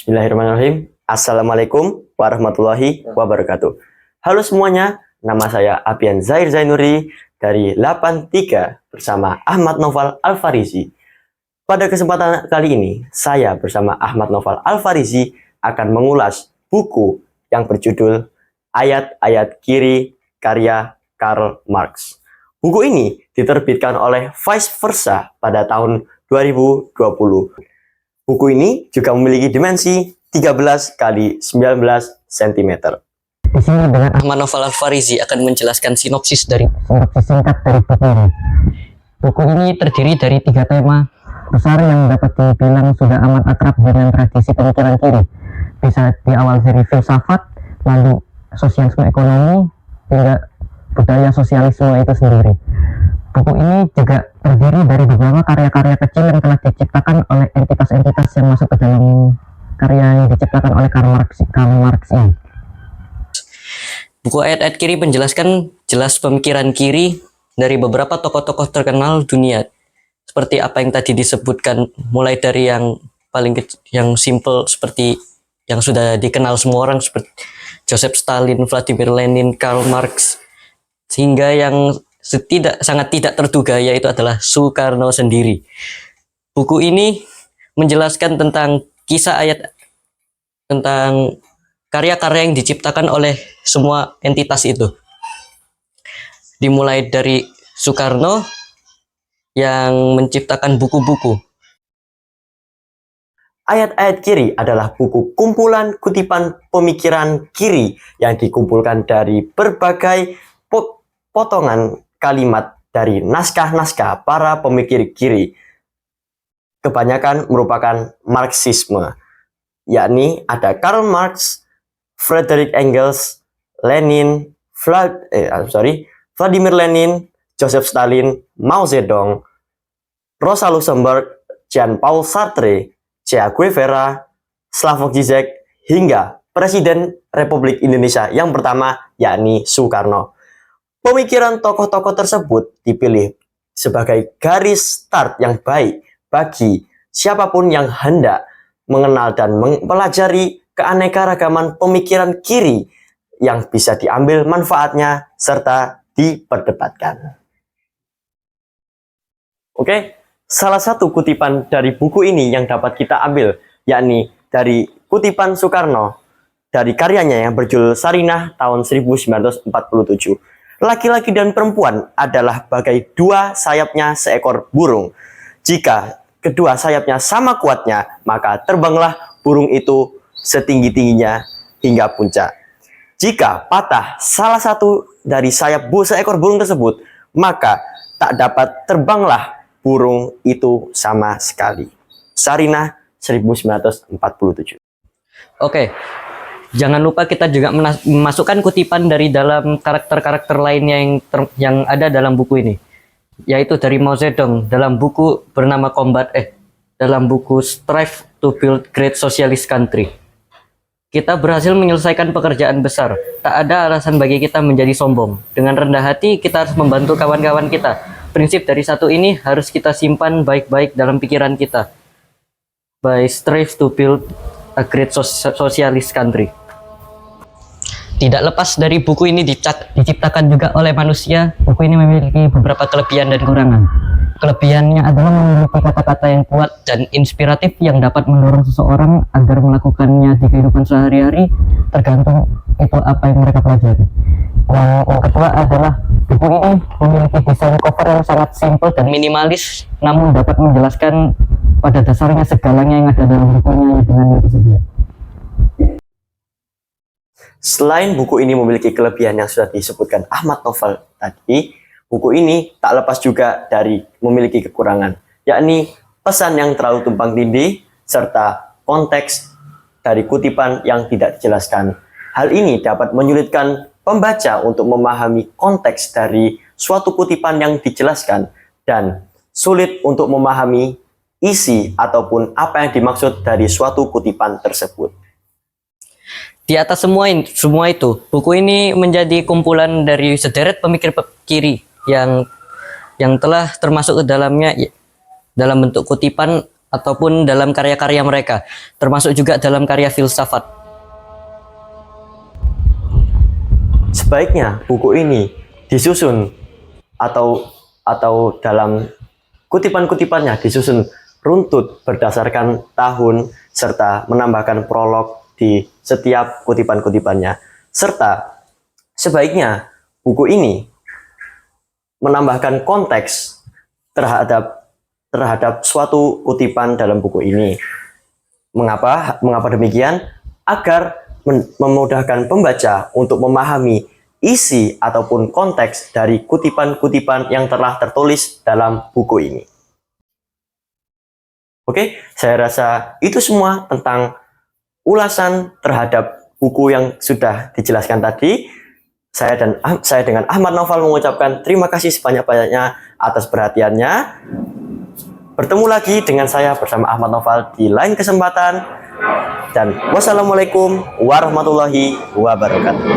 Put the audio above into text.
Bismillahirrahmanirrahim. Assalamualaikum warahmatullahi wabarakatuh. Halo semuanya, nama saya Abian Zair Zainuri dari 83 bersama Ahmad Noval Al-Farizi. Pada kesempatan kali ini, saya bersama Ahmad Noval Al-Farizi akan mengulas buku yang berjudul Ayat-Ayat Kiri karya Karl Marx. Buku ini diterbitkan oleh Vice Versa pada tahun 2020. Buku ini juga memiliki dimensi 13 x 19 cm. Di sini dengan Ahmad Noval Al-Farizi akan menjelaskan sinopsis singkat dari buku ini. Buku ini terdiri dari 3 tema besar yang dapat dibilang sudah amat akrab dengan tradisi pemikiran kiri. Bisa diawal dari filsafat, lalu sosialisme ekonomi, hingga budaya sosialisme itu sendiri. Buku ini juga terdiri dari beberapa karya-karya kecil yang telah diciptakan oleh entitas-entitas yang masuk ke dalam karya yang diciptakan oleh Karl Marx ini. Buku Ayat-Ayat Kiri menjelaskan jelas pemikiran kiri dari beberapa tokoh-tokoh terkenal dunia. Seperti apa yang tadi disebutkan, mulai dari yang paling yang simple seperti yang sudah dikenal semua orang seperti Joseph Stalin, Vladimir Lenin, Karl Marx, sehingga yang sangat tidak terduga yaitu adalah Soekarno sendiri. Buku ini menjelaskan tentang kisah tentang karya-karya yang diciptakan oleh semua entitas itu. Dimulai dari Soekarno yang menciptakan buku-buku. Ayat-Ayat Kiri adalah buku kumpulan kutipan pemikiran kiri yang dikumpulkan dari berbagai potongan kalimat dari naskah-naskah para pemikir kiri. Kebanyakan merupakan Marxisme, yakni ada Karl Marx, Friedrich Engels, Vladimir Lenin, Joseph Stalin, Mao Zedong, Rosa Luxemburg, Jean-Paul Sartre, Che Guevara, Slavoj Žižek, hingga Presiden Republik Indonesia yang pertama, yakni Soekarno. Pemikiran tokoh-tokoh tersebut dipilih sebagai garis start yang baik bagi siapapun yang hendak mengenal dan mempelajari keanekaragaman pemikiran kiri yang bisa diambil manfaatnya serta diperdebatkan. Oke, salah satu kutipan dari buku ini yang dapat kita ambil, yakni dari kutipan Soekarno dari karyanya yang berjudul Sarinah tahun 1947. Laki-laki dan perempuan adalah bagai dua sayapnya seekor burung. Jika kedua sayapnya sama kuatnya, maka terbanglah burung itu setinggi-tingginya hingga puncak. Jika patah salah satu dari sayap seekor burung tersebut, maka tak dapat terbanglah burung itu sama sekali. Sarinah 1947. Oke. Jangan lupa kita juga memasukkan kutipan dari dalam karakter-karakter lainnya yang ada dalam buku ini, yaitu dari Mao Zedong dalam buku bernama dalam buku Strive to Build Great Socialist Country. Kita berhasil menyelesaikan pekerjaan besar. Tak ada alasan bagi kita menjadi sombong. Dengan rendah hati kita harus membantu kawan-kawan kita. Prinsip dari satu ini harus kita simpan baik-baik dalam pikiran kita. By strive to build a great socialist country. Tidak lepas dari buku ini diciptakan juga oleh manusia, buku ini memiliki beberapa kelebihan dan kekurangan. Kelebihannya adalah memiliki kata-kata yang kuat dan inspiratif yang dapat mendorong seseorang agar melakukannya di kehidupan sehari-hari, tergantung itu apa yang mereka pelajari. Yang kedua adalah buku ini memiliki desain cover yang sangat simpel dan minimalis, namun dapat menjelaskan pada dasarnya segalanya yang ada dalam bukunya dengan yang tersedia. Selain buku ini memiliki kelebihan yang sudah disebutkan Ahmad Noval tadi, buku ini tak lepas juga dari memiliki kekurangan, yakni pesan yang terlalu tumpang tindih serta konteks dari kutipan yang tidak dijelaskan. Hal ini dapat menyulitkan pembaca untuk memahami konteks dari suatu kutipan yang dijelaskan dan sulit untuk memahami isi ataupun apa yang dimaksud dari suatu kutipan tersebut. Di atas semua itu, buku ini menjadi kumpulan dari sederet pemikir kiri yang telah termasuk ke dalamnya dalam bentuk kutipan ataupun dalam karya-karya mereka, termasuk juga dalam karya filsafat. Sebaiknya buku ini disusun atau dalam kutipan-kutipannya disusun runtut berdasarkan tahun serta menambahkan prolog di setiap kutipan-kutipannya. Serta sebaiknya buku ini menambahkan konteks terhadap suatu kutipan dalam buku ini. Mengapa demikian? Agar memudahkan pembaca untuk memahami isi ataupun konteks dari kutipan-kutipan yang telah tertulis dalam buku ini. Oke, saya rasa itu semua tentang ulasan terhadap buku yang sudah dijelaskan tadi. Saya dengan Ahmad Naufal mengucapkan terima kasih sebanyak-banyaknya atas perhatiannya. Bertemu lagi dengan saya bersama Ahmad Naufal di lain kesempatan. Dan wassalamualaikum warahmatullahi wabarakatuh.